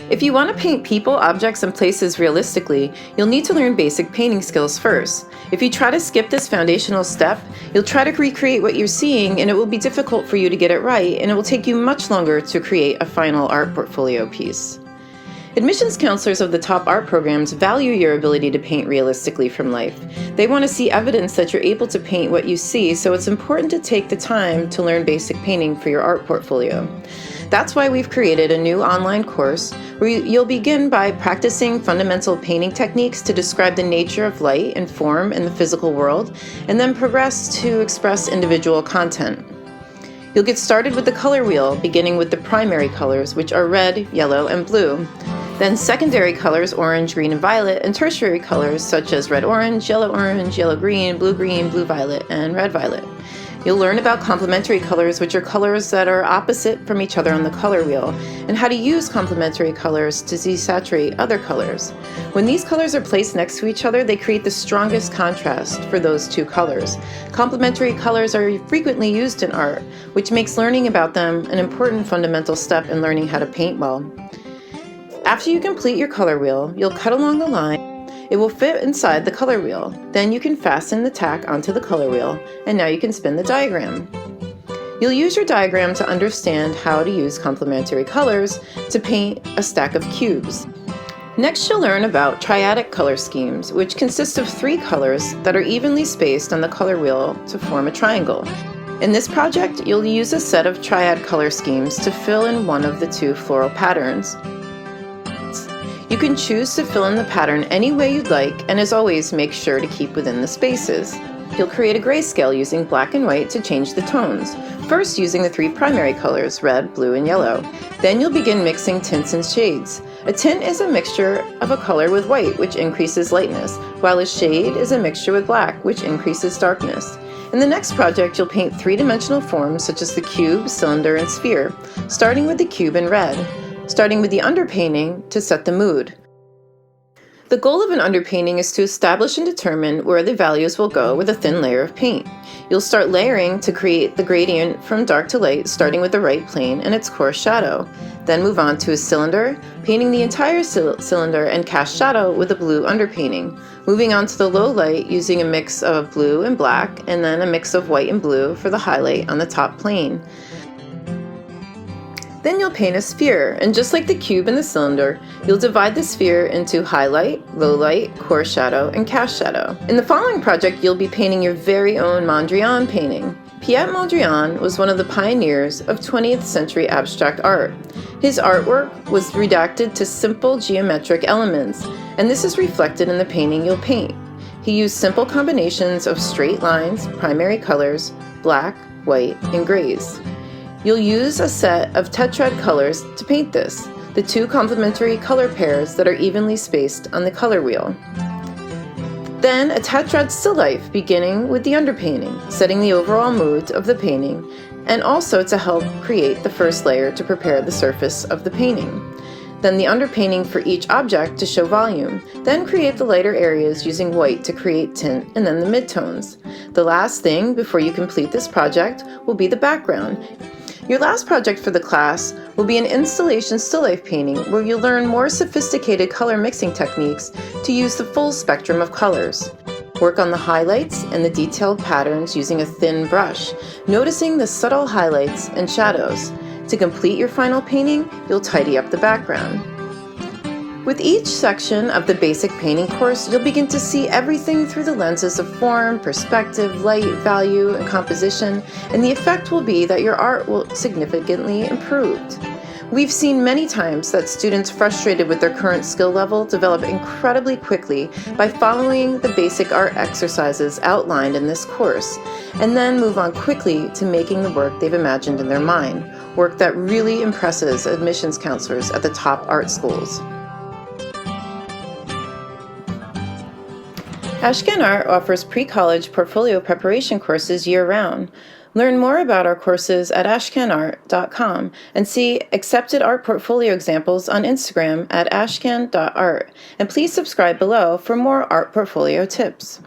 If you want to paint people, objects, and places realistically, you'll need to learn basic painting skills first. If you try to skip this foundational step, you'll try to recreate what you're seeing, and it will be difficult for you to get it right, and it will take you much longer to create a final art portfolio piece. Admissions counselors of the top art programs value your ability to paint realistically from life. They want to see evidence that you're able to paint what you see, so it's important to take the time to learn basic painting for your art portfolio. That's why we've created a new online course where you'll begin by practicing fundamental painting techniques to describe the nature of light and form in the physical world, and then progress to express individual content. You'll get started with the color wheel, beginning with the primary colors, which are red, yellow, and blue. Then secondary colors, orange, green, and violet, and tertiary colors such as red-orange, yellow-green, blue-violet, and red-violet. You'll learn about complementary colors, which are colors that are opposite from each other on the color wheel, and how to use complementary colors to desaturate other colors. When these colors are placed next to each other, they create the strongest contrast for those two colors. Complementary colors are frequently used in art, which makes learning about them an important fundamental step in learning how to paint well. After you complete your color wheel, you'll cut along the line. It will fit inside the color wheel. Then you can fasten the tack onto the color wheel, and now you can spin the diagram. You'll use your diagram to understand how to use complementary colors to paint a stack of cubes. Next, you'll learn about triadic color schemes, which consist of 3 colors that are evenly spaced on the color wheel to form a triangle. In this project, you'll use a set of triad color schemes to fill in one of the 2 floral patterns. You can choose to fill in the pattern any way you'd like, and as always, make sure to keep within the spaces. You'll create a grayscale using black and white to change the tones, first using the 3 primary colors, red, blue, and yellow. Then you'll begin mixing tints and shades. A tint is a mixture of a color with white, which increases lightness, while a shade is a mixture with black, which increases darkness. In the next project, you'll paint 3-dimensional forms such as the cube, cylinder, and sphere, starting with the cube in red, starting with the underpainting to set the mood. The goal of an underpainting is to establish and determine where the values will go with a thin layer of paint. You'll start layering to create the gradient from dark to light, starting with the right plane and its coarse shadow. Then move on to a cylinder, painting the entire cylinder and cast shadow with a blue underpainting. Moving on to the low light using a mix of blue and black, and then a mix of white and blue for the highlight on the top plane. Then you'll paint a sphere, and just like the cube and the cylinder, you'll divide the sphere into highlight, low light, coarse shadow, and cast shadow. In the following project, you'll be painting your very own Mondrian painting. Piet Mondrian was one of the pioneers of 20th century abstract art. His artwork was redacted to simple geometric elements, and this is reflected in the painting you'll paint. He used simple combinations of straight lines, primary colors, black, white, and grays. You'll use a set of tetrad colors to paint this, the 2 complementary color pairs that are evenly spaced on the color wheel. Then a tetrad still life, beginning with the underpainting, setting the overall mood of the painting, and also to help create the first layer to prepare the surface of the painting. Then the underpainting for each object to show volume. Then create the lighter areas using white to create tint, and then the midtones. The last thing before you complete this project will be the background. Your last project for the class will be an installation still life painting where you'll learn more sophisticated color mixing techniques to use the full spectrum of colors. Work on the highlights and the detailed patterns using a thin brush, noticing the subtle highlights and shadows. To complete your final painting, you'll tidy up the background. With each section of the basic painting course, you'll begin to see everything through the lenses of form, perspective, light, value, and composition, and the effect will be that your art will significantly improve. We've seen many times that students frustrated with their current skill level develop incredibly quickly by following the basic art exercises outlined in this course, and then move on quickly to making the work they've imagined in their mind, work that really impresses admissions counselors at the top art schools. Ashcan Art offers pre-college portfolio preparation courses year-round. Learn more about our courses at ashcanart.com and see accepted art portfolio examples on Instagram at ashcan.art. And please subscribe below for more art portfolio tips.